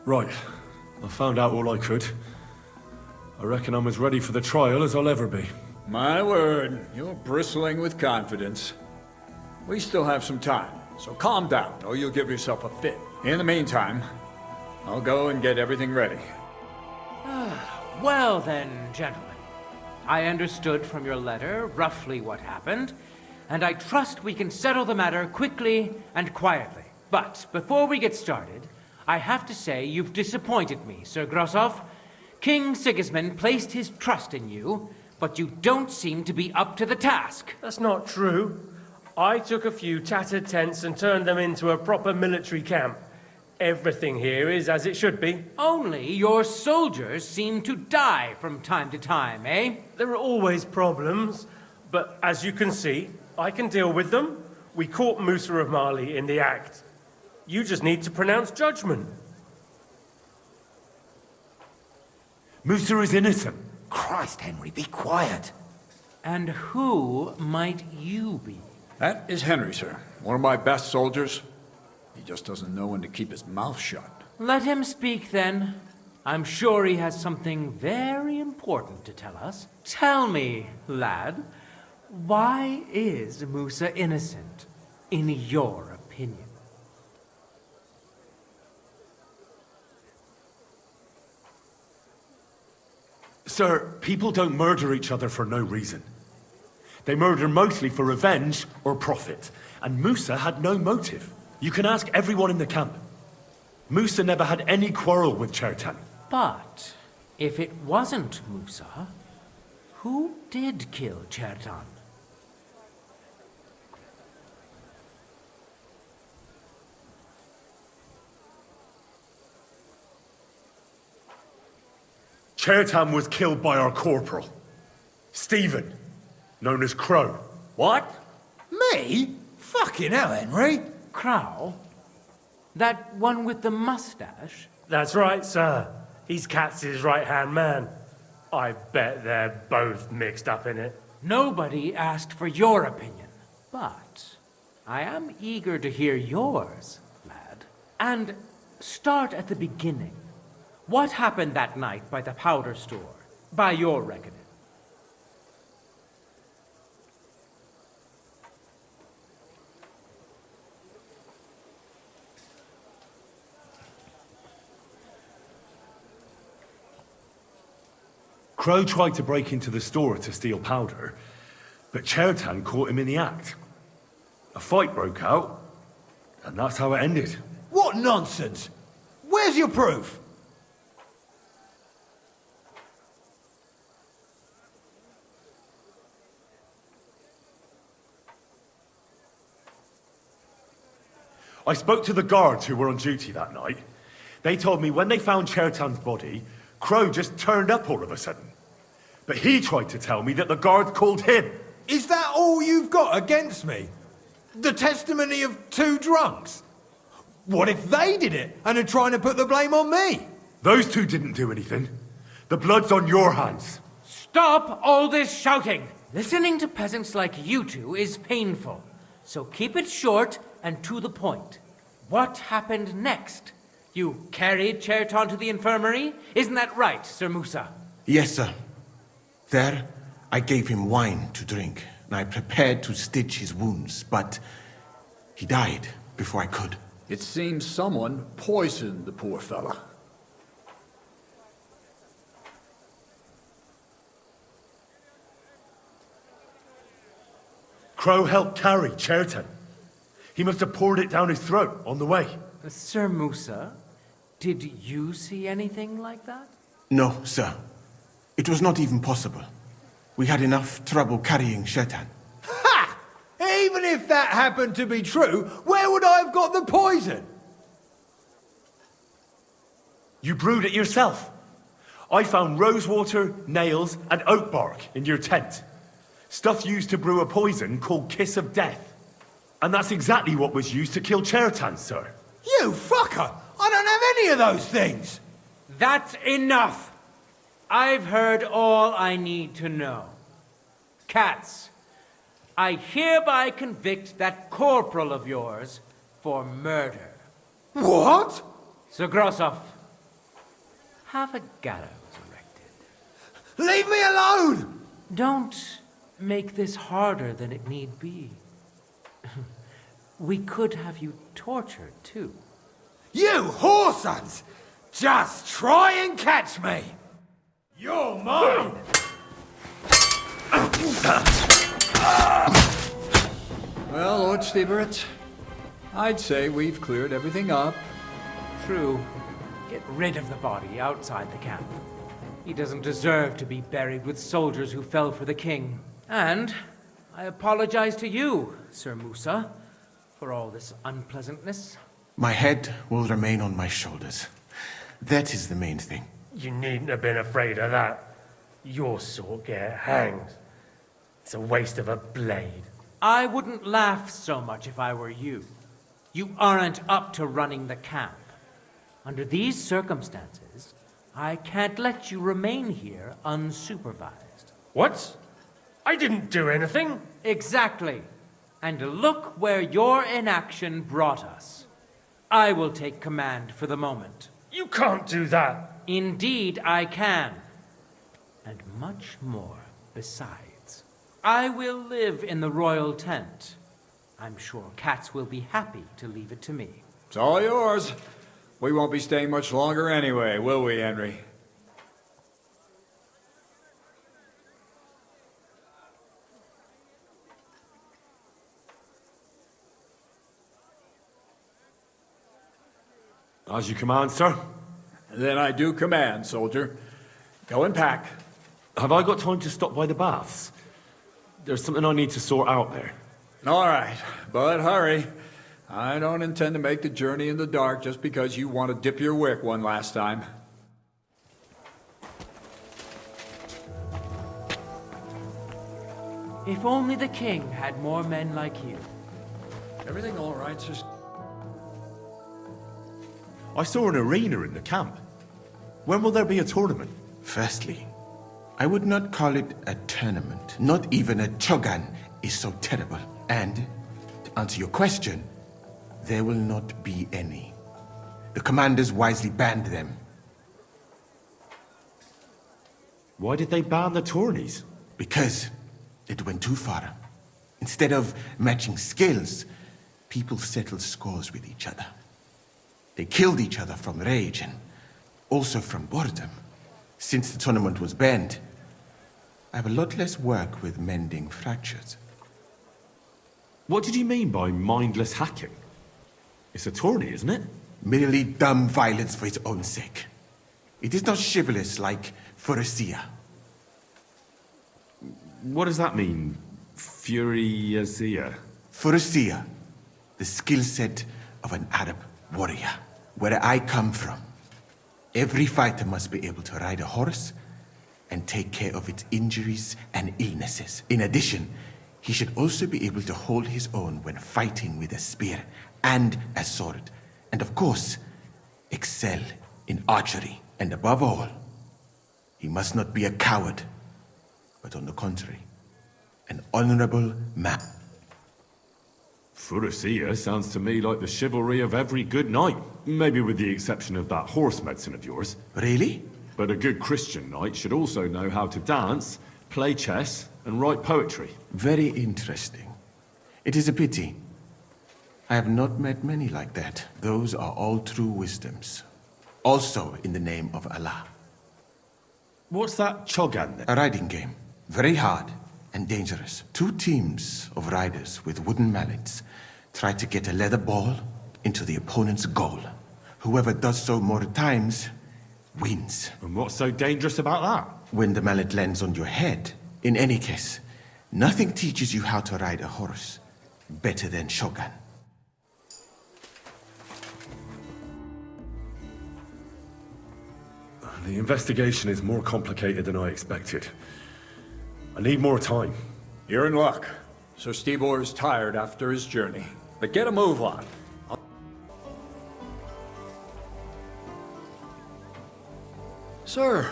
Right. I found out all I could. I reckon I'm as ready for the trial as I'll ever be. My word, you're bristling with confidence. We still have some time, so calm down, or you'll give yourself a fit. In the meantime, I'll go and get everything ready. Well then, gentlemen. I understood from your letter roughly what happened, and I trust we can settle the matter quickly and quietly. But before we get started, I have to say you've disappointed me, Sir Grosav. King Sigismund placed his trust in you, but you don't seem to be up to the task. That's not true. I took a few tattered tents and turned them into a proper military camp. Everything here is as it should be. Only your soldiers seem to die from time to time, eh? There are always problems, but as you can see, I can deal with them. We caught Musa of Mali in the act. You just need to pronounce judgment. Musa is innocent. Christ, Henry, be quiet. And who might you be? That is Henry, sir. One of my best soldiers. He just doesn't know when to keep his mouth shut. Let him speak, then. I'm sure he has something very important to tell us. Tell me, lad, why is Musa innocent, in your opinion? Sir, people don't murder each other for no reason. They murder mostly for revenge or profit, and Musa had no motive. You can ask everyone in the camp. Musa never had any quarrel with Chertan. But if it wasn't Musa, who did kill Chertan? Chertan was killed by our corporal, Stephen, known as Crow. What? Me? Fucking hell, Henry. Crow? That one with the mustache? That's right, sir. He's Katz's right-hand man. I bet they're both mixed up in it. Nobody asked for your opinion, but I am eager to hear yours, lad. And start at the beginning. What happened that night by the powder store, by your reckoning? Crow tried to break into the store to steal powder, but Chertan caught him in the act. A fight broke out, and that's how it ended. What nonsense! Where's your proof? I spoke to the guards who were on duty that night. They told me when they found Chertan's body, Crow just turned up all of a sudden. But he tried to tell me that the guards called him. Is that all you've got against me? The testimony of two drunks? What if they did it and are trying to put the blame on me? Those two didn't do anything. The blood's on your hands. Stop all this shouting! Listening to peasants like you two is painful, so keep it short and to the point. What happened next? You carried Chertan to the infirmary? Isn't that right, Sir Musa? Yes, sir. There, I gave him wine to drink, and I prepared to stitch his wounds, but he died before I could. It seems someone poisoned the poor fella. Crow helped carry Chertan. He must have poured it down his throat on the way. Sir Musa, did you see anything like that? No, sir. It was not even possible. We had enough trouble carrying Chertan. Ha! Even if that happened to be true, where would I have got the poison? You brewed it yourself. I found rosewater, nails, and oak bark in your tent. Stuff used to brew a poison called Kiss of Death. And that's exactly what was used to kill Chertan, sir. You fucker! I don't have any of those things! That's enough! I've heard all I need to know. Katz, I hereby convict that corporal of yours for murder. What? Sir Grosav, have a gallows erected. Leave me alone! Don't make this harder than it need be. We could have you tortured, too. You whoresons! Just try and catch me! You're mine! Well, Lord Stieberitz, I'd say we've cleared everything up. True. Get rid of the body outside the camp. He doesn't deserve to be buried with soldiers who fell for the king. And I apologize to you, Sir Musa, for all this unpleasantness. My head will remain on my shoulders. That is the main thing. You needn't have been afraid of that. Your sort get hanged. It's a waste of a blade. I wouldn't laugh so much if I were you. You aren't up to running the camp. Under these circumstances, I can't let you remain here unsupervised. What? I didn't do anything. Exactly. And look where your inaction brought us. I will take command for the moment. You can't do that. Indeed, I can. And much more besides. I will live in the royal tent. I'm sure cats will be happy to leave it to me. It's all yours. We won't be staying much longer anyway, will we, Henry? As you command, sir. Then I do command, soldier. Go and pack. Have I got time to stop by the baths? There's something I need to sort out there. All right, but hurry. I don't intend to make the journey in the dark just because you want to dip your wick one last time. If only the king had more men like you. Everything all right, sister? I saw an arena in the camp. When will there be a tournament? Firstly, I would not call it a tournament. Not even a chogan is so terrible. And, to answer your question, there will not be any. The commanders wisely banned them. Why did they ban the tourneys? Because it went too far. Instead of matching skills, people settled scores with each other. They killed each other from rage and also from boredom. Since the tournament was banned, I have a lot less work with mending fractures. What did you mean by mindless hacking? It's a tourney, isn't it? Merely dumb violence for its own sake. It is not chivalrous like Furussia. What does that mean? Furussia? Furussia, the skill set of an Arab warrior. Where I come from, every fighter must be able to ride a horse and take care of its injuries and illnesses. In addition, he should also be able to hold his own when fighting with a spear and a sword. And of course, excel in archery. And above all, he must not be a coward, but on the contrary, an honorable man. Furussia sounds to me like the chivalry of every good knight. Maybe with the exception of that horse medicine of yours. Really? But a good Christian knight should also know how to dance, play chess, and write poetry. Very interesting. It is a pity. I have not met many like that. Those are all true wisdoms. Also in the name of Allah. What's that chogan then? A riding game. Very hard and dangerous. Two teams of riders with wooden mallets try to get a leather ball into the opponent's goal. Whoever does so more times wins. And what's so dangerous about that? When the mallet lands on your head. In any case, nothing teaches you how to ride a horse better than Shogun. The investigation is more complicated than I expected. I need more time. You're in luck. Sir Stibor is tired after his journey. But get a move on. Sir,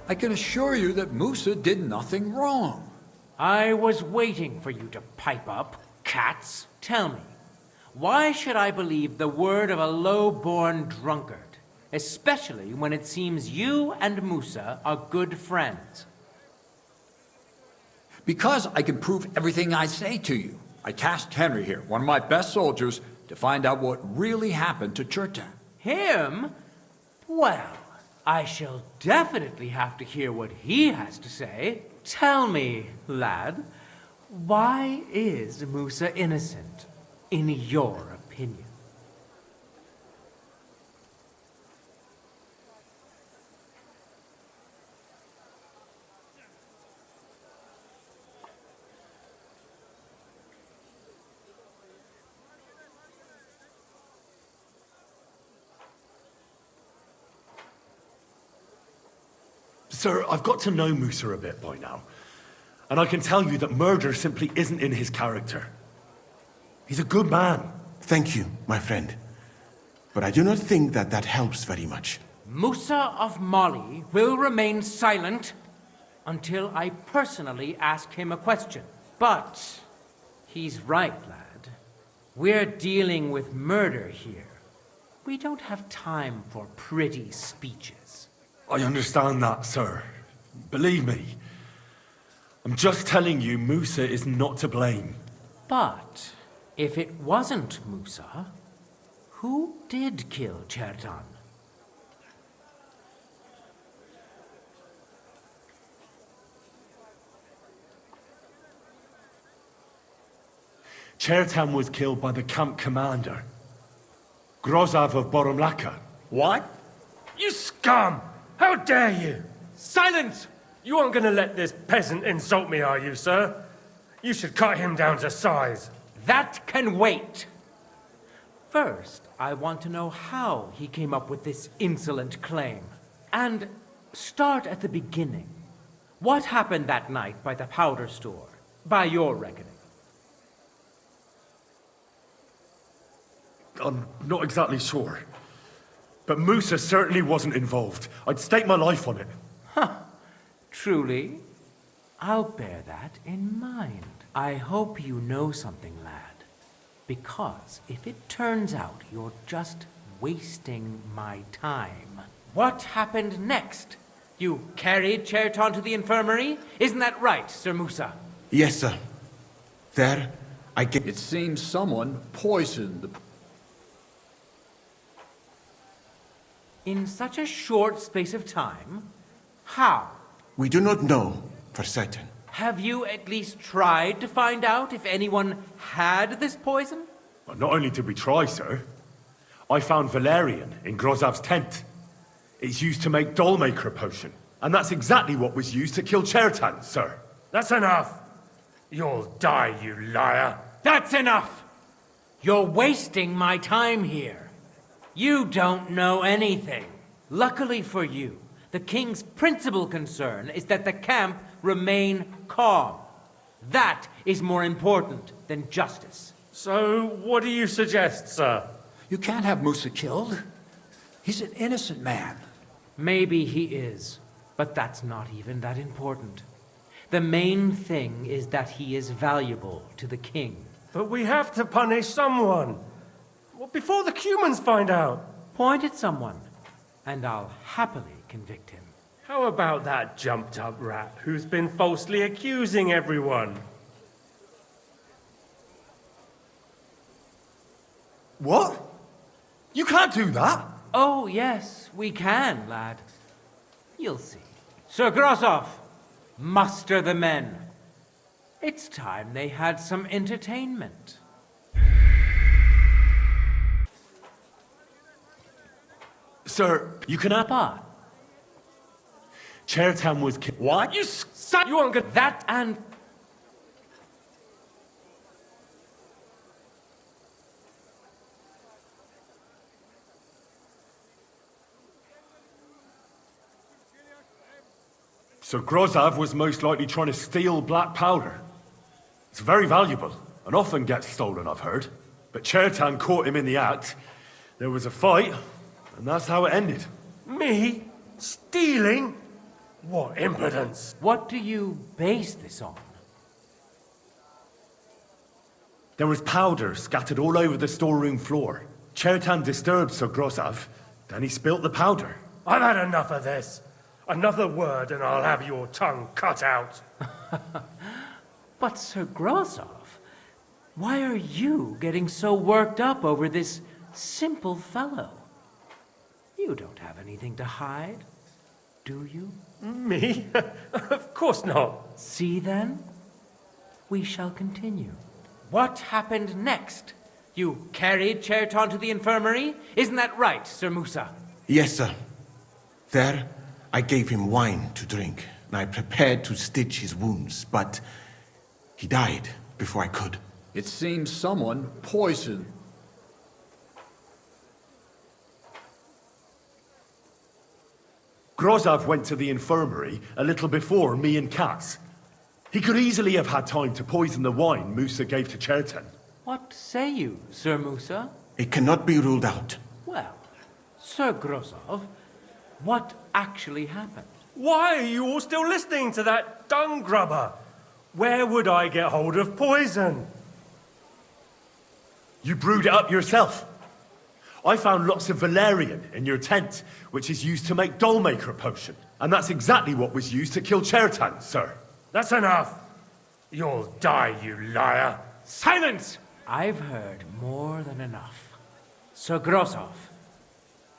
I can assure you that Musa did nothing wrong. I was waiting for you to pipe up, cats. Tell me, why should I believe the word of a low-born drunkard? especially when it seems you and Musa are good friends. Because I can prove everything I say to you. I tasked Henry here, one of my best soldiers, to find out what really happened to Chertan. Him? Well, I shall definitely have to hear what he has to say. Tell me, lad, why is Musa innocent, in your opinion? Sir, I've got to know Musa a bit by now. And I can tell you that murder simply isn't in his character. He's a good man. Thank you, my friend. But I do not think that that helps very much. Musa of Mali will remain silent until I personally ask him a question. But he's right, lad. We're dealing with murder here. We don't have time for pretty speeches. I understand that, sir. Believe me. I'm just telling you, Musa is not to blame. But if it wasn't Musa, who did kill Chertan? Chertan was killed by the camp commander, Grosav of Boromlaka. What? You scum! How dare you? Silence! You aren't gonna let this peasant insult me, are you, sir? You should cut him down to size. That can wait. First, I want to know how he came up with this insolent claim. And start at the beginning. What happened that night by the powder store, by your reckoning? I'm not exactly sure. But Musa certainly wasn't involved. I'd stake my life on it. Truly? I'll bear that in mind. I hope you know something, lad. Because if it turns out you're just wasting my time. What happened next? You carried Chertan to the infirmary? Isn't that right, Sir Musa? Yes, sir. There, I get... It seems someone poisoned the... In such a short space of time? How? We do not know for certain. Have you at least tried to find out if anyone had this poison? Well, not only did we try, sir. I found valerian in Grosav's tent. It's used to make dollmaker potion. And that's exactly what was used to kill Chertan, sir. That's enough. You'll die, you liar. That's enough! You're wasting my time here. You don't know anything. Luckily for you, the king's principal concern is that the camp remain calm. That is more important than justice. So, what do you suggest, sir? You can't have Musa killed. He's an innocent man. Maybe he is, but that's not even that important. The main thing is that he is valuable to the king. But we have to punish someone. Well, before the humans find out. Point at someone, and I'll happily convict him. How about that jumped-up rat who's been falsely accusing everyone? What? You can't do that! Oh, yes, we can, lad. You'll see. Sir Grosav, muster the men. It's time they had some entertainment. Sir, you can have... But Chertan was killed. what? You aren't good. That and... So Grosav was most likely trying to steal black powder. It's very valuable, and often gets stolen, I've heard. But Chertan caught him in the act. There was a fight, and that's how it ended. Me? Stealing? What impudence! What do you base this on? There was powder scattered all over the storeroom floor. Chertan disturbed Sir Grosav, Then he spilt the powder. I've had enough of this. Another word and I'll have your tongue cut out. But Sir Grosav, why are you getting so worked up over this simple fellow? You don't have anything to hide, do you? Me? Of course not. See then? We shall continue. What happened next? You carried Cherton to the infirmary? Isn't that right, Sir Musa? Yes, sir. There, I gave him wine to drink, and I prepared to stitch his wounds, but he died before I could. It seems someone poisoned. Grosav went to the infirmary a little before me and Cass. He could easily have had time to poison the wine Musa gave to Cherton. What say you, Sir Musa? It cannot be ruled out. Well, Sir Grosav, what actually happened? Why are you all still listening to that dung grubber? Where would I get hold of poison? You brewed it up yourself. I found lots of valerian in your tent, which is used to make dollmaker potion. And that's exactly what was used to kill Cherton, sir. That's enough. You'll die, you liar. Silence! I've heard more than enough. Sir Grosav,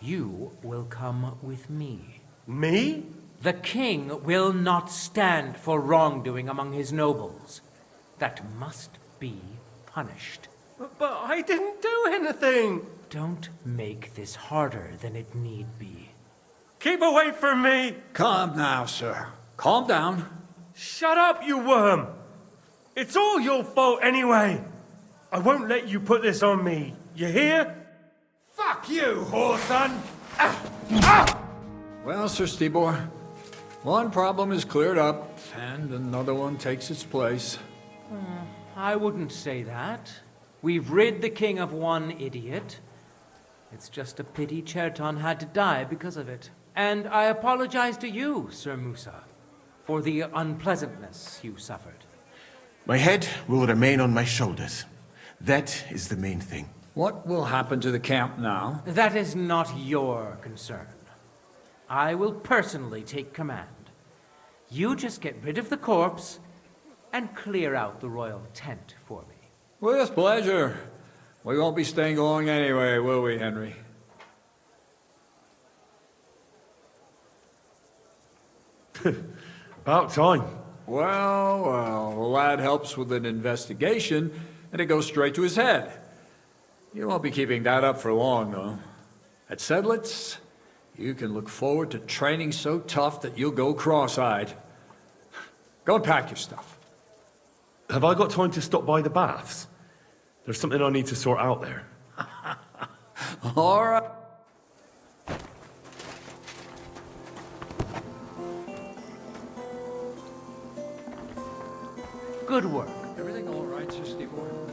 you will come with me. Me? The king will not stand for wrongdoing among his nobles. That must be punished. But I didn't do anything. Don't make this harder than it need be. Keep away from me. Calm now, sir. Calm down. Shut up, you worm. It's all your fault anyway. I won't let you put this on me. You hear? Fuck you, whoreson! Well, Sir Stibor, one problem is cleared up, and another one takes its place. I wouldn't say that. We've rid the king of one idiot. It's just a pity Cherton had to die because of it. And I apologize to you, Sir Musa, for the unpleasantness you suffered. My head will remain on my shoulders. That is the main thing. What will happen to the camp now? That is not your concern. I will personally take command. You just get rid of the corpse and clear out the royal tent for me. With pleasure. We won't be staying long anyway, will we, Henry? About time. Well, the lad helps with an investigation, and it goes straight to his head. You won't be keeping that up for long, though. At Sedlitz, you can look forward to training so tough that you'll go cross-eyed. Go and pack your stuff. Have I got time to stop by the baths? There's something I need to sort out there. All right. Good work. Everything all right, Sir Stibor?